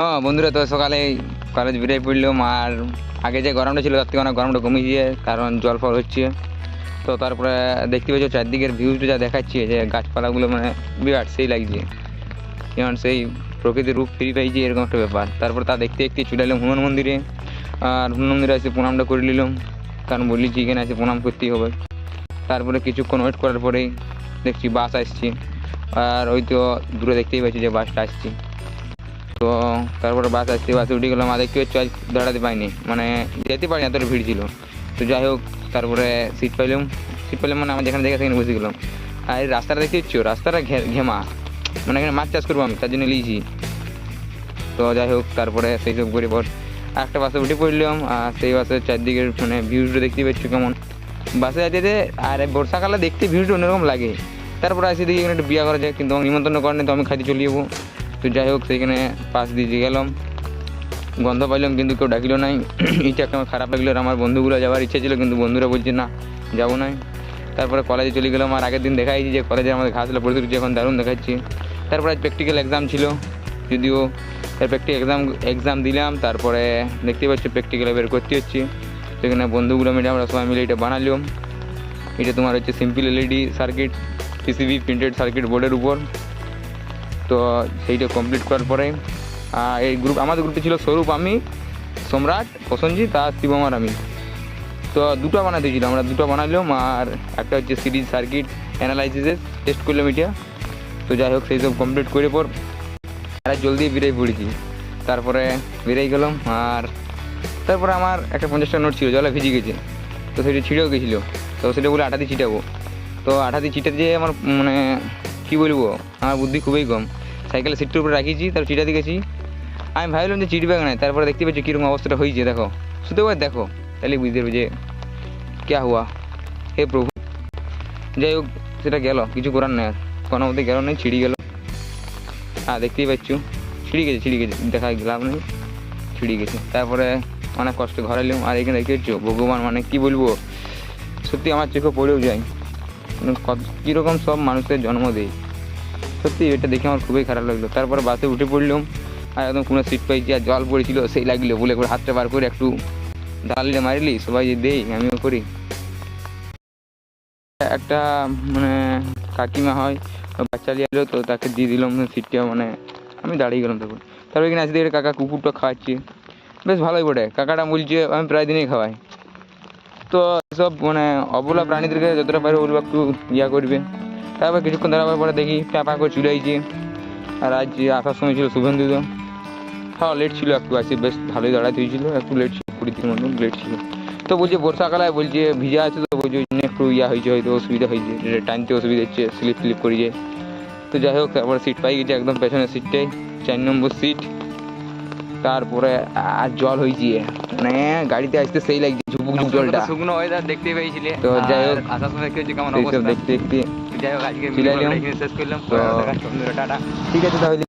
হ্যাঁ বন্ধুরা, তো সকালে কলেজ বেরিয়ে পড়লাম। আর আগে যে গরমটা ছিল তার থেকে অনেক গরমটা কমে গিয়ে, কারণ জল ফল হচ্ছে। তো তারপরে দেখতে পাচ্ছ চারদিকের ভিউটা যা দেখাচ্ছে, যে গাছপালাগুলো মানে বিরাট সেই লাগছে, যেমন সেই প্রকৃতির রূপ ফিরে পাইছে এরকম একটা ব্যাপার। তারপর তা দেখতে দেখতে চলে এলাম হনুমান মন্দিরে। আর হনুমান মন্দিরে এসে প্রণামটা করে নিলাম, কারণ বললি যে এখানে এসে প্রণাম করতেই হবে। তারপরে কিছুক্ষণ ওয়েট করার পরেই দেখছি বাস আসছে। আর ওই তো দূরে দেখতেই পাচ্ছি যে বাসটা আসছে। তো তারপরে বাস আসতে বাসে উঠে গেলাম। আর দেখতে পাচ্ছি আজ দাঁড়াতে পাইনি, মানে যেতে পারিনি, এতটা ভিড় ছিল। তো যাই হোক, তারপরে সিট পাইলাম মানে আমার যেখানে দেখে সেখানে বসে গেলাম। আর এই রাস্তাটা দেখতে পাচ্ছ, রাস্তাটা ঘেমা, মানে এখানে মাছ চাষ করবো আমি, তার জন্য নিয়েছি। তো যাই হোক, তারপরে সেই সব করে পর একটা বাসে উঠে পড়লাম। আর সেই বাসের চারদিকের মানে ভিউটা দেখতে পাচ্ছ কেমন। বাসে যেতে আর বর্ষাকালে দেখতে ভিউটা অন্যরকম লাগে। তারপরে আসে দেখি এখানে একটু বিয়ে করা যায়, কিন্তু আমাকে নিমন্ত্রণ করেনি, তো আমি খাইতে চলে যাবো। তো যাই হোক, সেইখানে পাশ দিয়ে গেলাম, গন্ধ পাইলাম কিন্তু কেউ ডাকিল নাই। এটা একটা আমার খারাপ লাগলো। আর আমার বন্ধুগুলো যাওয়ার ইচ্ছা ছিল, কিন্তু বন্ধুরা বলছে না, যাবো নাই। তারপরে কলেজে চলে গেলাম। আর আগের দিন দেখাইছি যে কলেজে আমাদের ঘাসগুলো পড়ে তুলছে, এখন দারুণ দেখাচ্ছি। তারপরে আজ প্র্যাকটিক্যাল এক্সাম ছিল, যদিও প্র্যাকটিক্যাল এক্সাম দিলাম। তারপরে দেখতে পাচ্ছি প্র্যাকটিক্যালে বের করতে হচ্ছে। সেখানে বন্ধুগুলো মিলে আমরা সবাই মিলে এটা বানালাম। এটা তোমার হচ্ছে simple LED circuit, PCB printed circuit বোর্ডের উপর। তো সেইটা কমপ্লিট করার পরে এই আমাদের গ্রুপে ছিল স্বরূপ, আমি, সম্রাট, প্রসঞ্জিৎ আর শিবম আর আমি। তো দুটো বানাতে ছিল, আমরা দুটো বানালাম। আর একটা হচ্ছে সিরিজ সার্কিট অ্যানালাইসিসের টেস্ট করলাম এটা। তো যাই হোক, সেই সব কমপ্লিট করে পর আর জলদি বেরিয়ে পড়েছি। তারপরে বেরিয়ে গেলাম। আর তারপরে আমার একটা 50 টাকা নোট ছিল, জলে ভিজে গেছে। তো সেটা ছিঁড়েও গেছিলো। তো সেটা বলে আঠা দিয়ে ছিটাবো। তো আঠা দিয়ে ছিটাতে যেয়ে আমার মানে কী বলবো, আমার বুদ্ধি খুবই কম। সাইকেলের সিটটার উপরে রাখিয়েছি, তারপর চিটাতে গেছি। আমি ভাবলাম যে চিট ব্যাগ নাই, তারপরে দেখতে পাচ্ছি কীরকম অবস্থাটা হয়েছে। দেখো, শুধু একবার দেখো, তাহলে বুঝতে পারবে যে ক্যা হুয়া, হে প্রভু। যাই হোক, সেটা গেল, কিছু করার নেই। আর কোনো মধ্যে গেল নেই, ছিঁড়ে গেল। হ্যাঁ, দেখতেই পাচ্ছ ছিঁড়ে গেছে, দেখা লাভ নেই, ছিঁড়ে গেছে। তারপরে অনেক কষ্টে ঘরে এলাম। আর এখানে দেখতে পাচ্ছ ভগবান, মানে কী বলবো, সত্যি আমার চোখে পড়েও যায় কীরকম সব মানুষের জন্ম দেয়। সত্যি এটা দেখে আমার খুবই খারাপ লাগলো। তারপরে বাসে উঠে পড়লাম। আর একদম কোনো সিট পাইছি, আর জল পড়েছিল, সেই লাগলো বলে একবার হাতটা বার করে একটু ঢাললে মারিলি, সবাই যে দেই আমিও করি। একটা মানে কাকিমা হয়, বাচ্চা নিয়ে এলো, তো তাকে দিয়ে দিলাম সিটটা, মানে আমি দাঁড়িয়ে গেলাম। তারপর এখানে আসতে দেখে কাকা কুকুরটা খাওয়াচ্ছি, বেশ ভালোই বটে। কাকাটা বলছে আমি প্রায় দিনই খাওয়াই। তো এসব মানে অবলা প্রাণীদেরকে যতটা পারে বলবো একটু ইয়া করবে। তারপর কিছুক্ষণ দাঁড়াবার পরে দেখি প্যাপা করে চলে আইছি। আর আজ আসার সময় ছিল শুভেন্দু, তো হ্যাঁ লেট ছিল একটু, আসি বেশ ভালোই দাঁড়াতে হয়েছিল, একটু লেট ছিল, 20 মিনিট মতন লেট ছিল। তো বলছে বর্ষাকালে, বলছে ভিজা আছে, তো বলছে ওই জন্য একটু ইয়া হয়েছে, হয়তো অসুবিধা হয়েছে, টানতে অসুবিধা হচ্ছে, স্লিপ করে যায়। তো যাই হোক, তারপরে সিট পাই গেছে একদম পেছনের সিটটাই, 4 নম্বর সিট। তারপরে আর জল হয়েছে, মানে গাড়িতে আসতে সেই লাগছে, ঝুপুক জলটা, শুকনো ওয়েদার দেখতে পেয়েছিলে। তো যাই হোক, আসার সময় দেখতে কেমন অবস্থা, দেখতে যাই হোক, আজকে শেষ করলাম। টাটা, ঠিক আছে তাহলে।